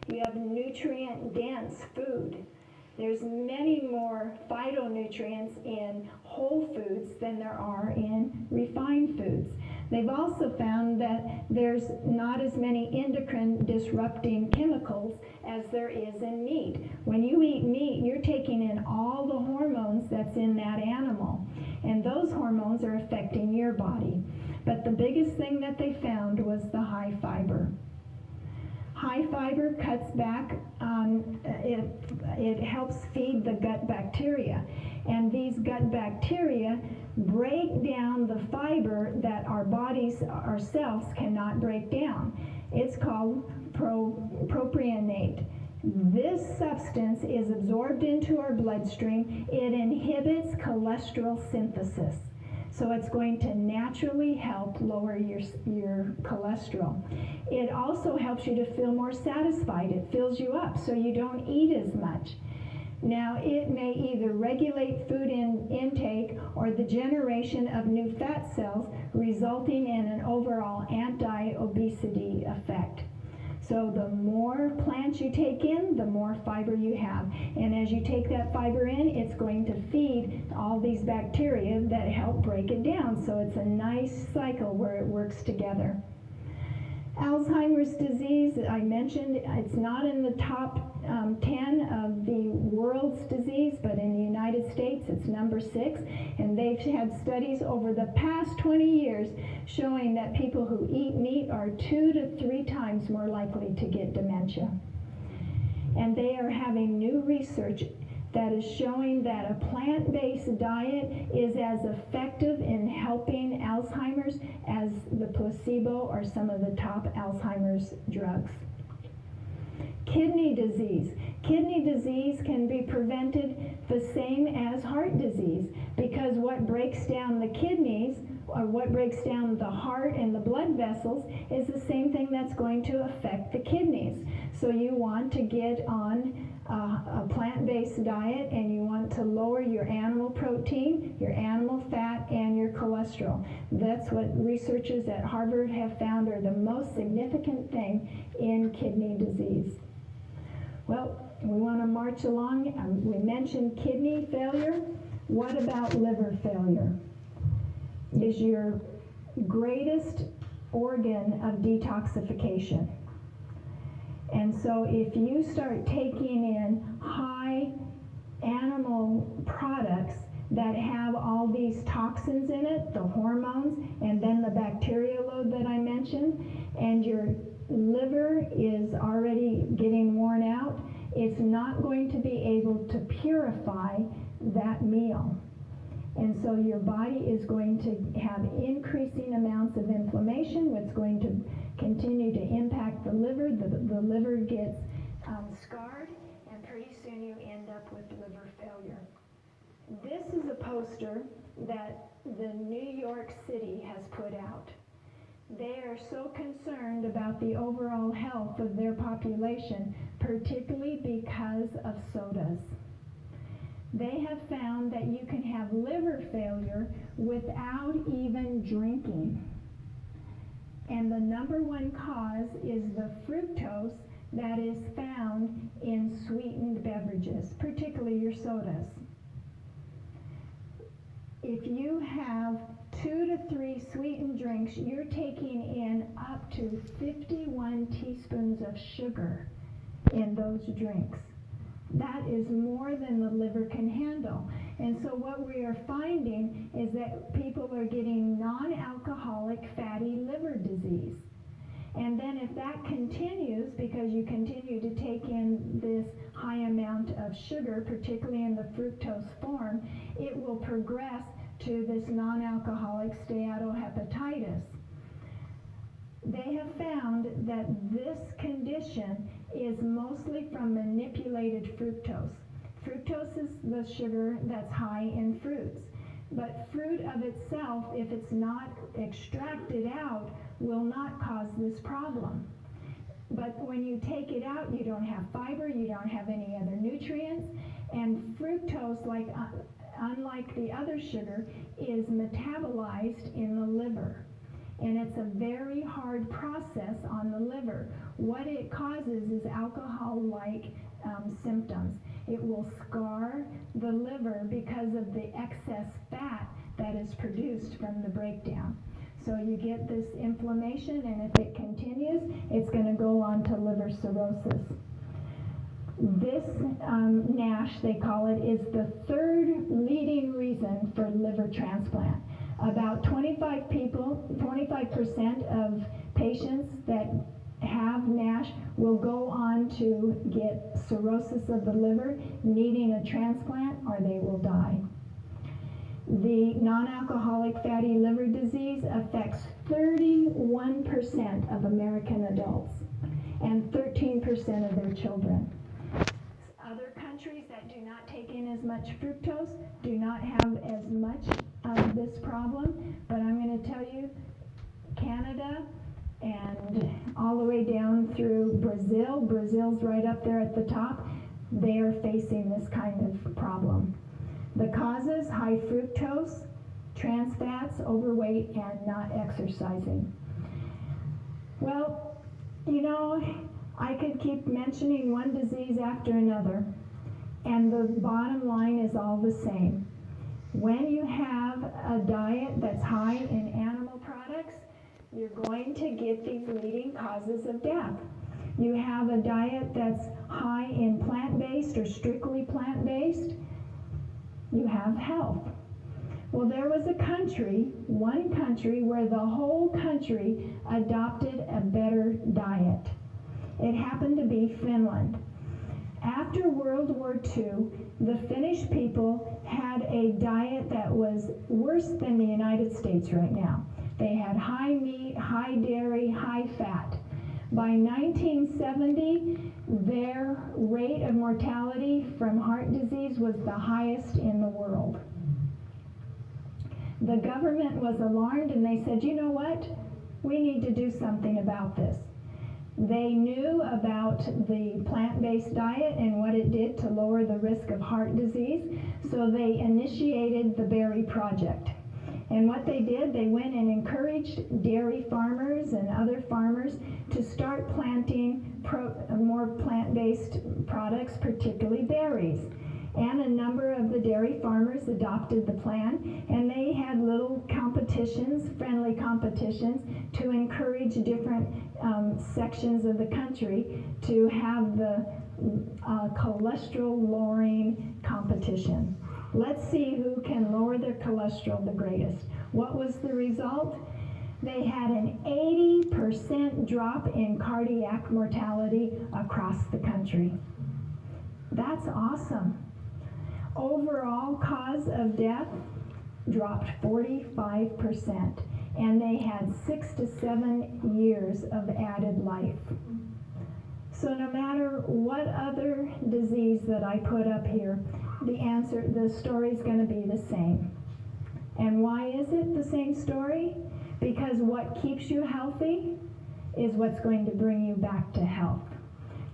You have nutrient-dense food. There's many more phytonutrients in whole foods than there are in refined foods. They've also found that there's not as many endocrine disrupting chemicals as there is in meat. When you eat meat, you're taking in all the hormones that's in that animal, and those hormones are affecting your body. But the biggest thing that they found was the high fiber. High fiber cuts back on, it helps feed the gut bacteria. And these gut bacteria break down the fiber that our bodies, ourselves, cannot break down. It's called propionate. This substance is absorbed into our bloodstream. It inhibits cholesterol synthesis. So it's going to naturally help lower your cholesterol. It also helps you to feel more satisfied. It fills you up so you don't eat as much. Now, it may either regulate food intake or the generation of new fat cells, resulting in an overall anti-obesity effect. So the more plants you take in, the more fiber you have. And as you take that fiber in, it's going to feed all these bacteria that help break it down. So it's a nice cycle where it works together. Alzheimer's disease, I mentioned, it's not in the top 10 of the world's disease, but in the United States it's number 6. And they've had studies over the past 20 years showing that people who eat meat are 2 to 3 times more likely to get dementia. And they are having new research that is showing that a plant-based diet is as effective in helping Alzheimer's as the placebo or some of the top Alzheimer's drugs. Kidney disease. Kidney disease can be prevented the same as heart disease, because what breaks down the kidneys, or what breaks down the heart and the blood vessels, is the same thing that's going to affect the kidneys. So you want to get on a plant-based diet, and you want to lower your animal protein, your animal fat, and your cholesterol. That's what researchers at Harvard have found are the most significant thing in kidney disease. Well, we want to march along. We mentioned kidney failure. What about liver failure? Is your greatest organ of detoxification. And so if you start taking in high animal products that have all these toxins in it, the hormones, and then the bacteria load that I mentioned, and your liver is already getting worn out, it's not going to be able to purify that meal. And so your body is going to have increasing amounts of inflammation, which is going to continue to impact the liver. The liver gets scarred, and pretty soon you end up with liver failure. This is a poster that the New York City has put out. They are so concerned about the overall health of their population, particularly because of sodas. They have found that you can have liver failure without even drinking. And the number one cause is the fructose that is found in sweetened beverages, particularly your sodas. If you have 2 to 3 sweetened drinks, you're taking in up to 51 teaspoons of sugar in those drinks. That is more than the liver can handle. And so what we are finding is that people are getting non-alcoholic fatty liver disease. And then if that continues, because you continue to take in this high amount of sugar, particularly in the fructose form, it will progress to this non-alcoholic steatohepatitis. They have found that this condition is mostly from manipulated fructose. Fructose is the sugar that's high in fruits. But fruit of itself, if it's not extracted out, will not cause this problem. But when you take it out, you don't have fiber, you don't have any other nutrients, and fructose, unlike the other sugar, is metabolized in the liver. and it's a very hard process on the liver. What it causes is alcohol-like symptoms. It will scar the liver because of the excess fat that is produced from the breakdown. So you get this inflammation, and if it continues, it's going to go on to liver cirrhosis. This NASH, they call it, is the third leading reason for liver transplant. About 25% of patients that have NASH will go on to get cirrhosis of the liver, needing a transplant, or they will die. The non-alcoholic fatty liver disease affects 31% of American adults and 13% of their children. Other countries that do not take in as much fructose do not have as much of this problem, but I'm going to tell you, Canada and all the way down through Brazil, Brazil's right up there at the top, they are facing this kind of problem. The causes: high fructose, trans fats, overweight, and not exercising. Well, you know, I could keep mentioning one disease after another, and the bottom line is all the same. When you have a diet that's high in animal products, you're going to get these leading causes of death. You have a diet that's high in plant-based or strictly plant-based, you have health. Well, there was a country, one country, where the whole country adopted a better diet. It happened to be Finland. After World War II, the Finnish people had a diet that was worse than the United States right now. They had high meat, high dairy, high fat. By 1970, their rate of mortality from heart disease was the highest in the world. The government was alarmed, and they said, you know what? We need to do something about this. They knew about the plant-based diet and what it did to lower the risk of heart disease, so they initiated the Berry Project. And what they did, they went and encouraged dairy farmers and other farmers to start planting more plant-based products, particularly berries. And a number of the dairy farmers adopted the plan, and they had little competitions, friendly competitions, to encourage different sections of the country to have the cholesterol-lowering competition. Let's see who can lower their cholesterol the greatest. What was the result? They had an 80% drop in cardiac mortality across the country. That's awesome. Overall cause of death dropped 45%, and they had 6 to 7 years of added life. So no matter what other disease that I put up here, the story's going to be the same. And why is it the same story? Because what keeps you healthy is what's going to bring you back to health.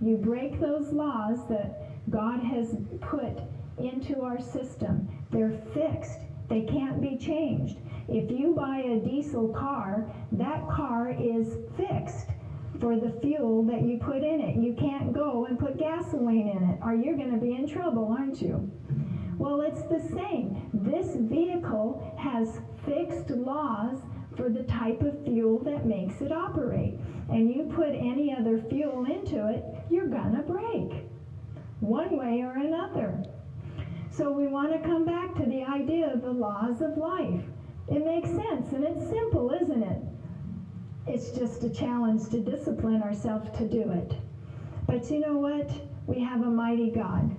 You break those laws that God has put into our system. They're fixed. They can't be changed. If you buy a diesel car, that car is fixed for the fuel that you put in it. You can't go and put gasoline in it, or you're going to be in trouble, aren't you? Well, it's the same. This vehicle has fixed laws for the type of fuel that makes it operate. And you put any other fuel into it, you're going to break, one way or another. So we want to come back to the idea of the laws of life. It makes sense, and it's simple, isn't it? It's just a challenge to discipline ourselves to do it. But you know what? We have a mighty God.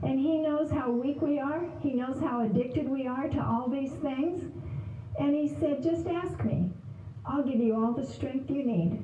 And He knows how weak we are. He knows how addicted we are to all these things. And He said, just ask me. I'll give you all the strength you need.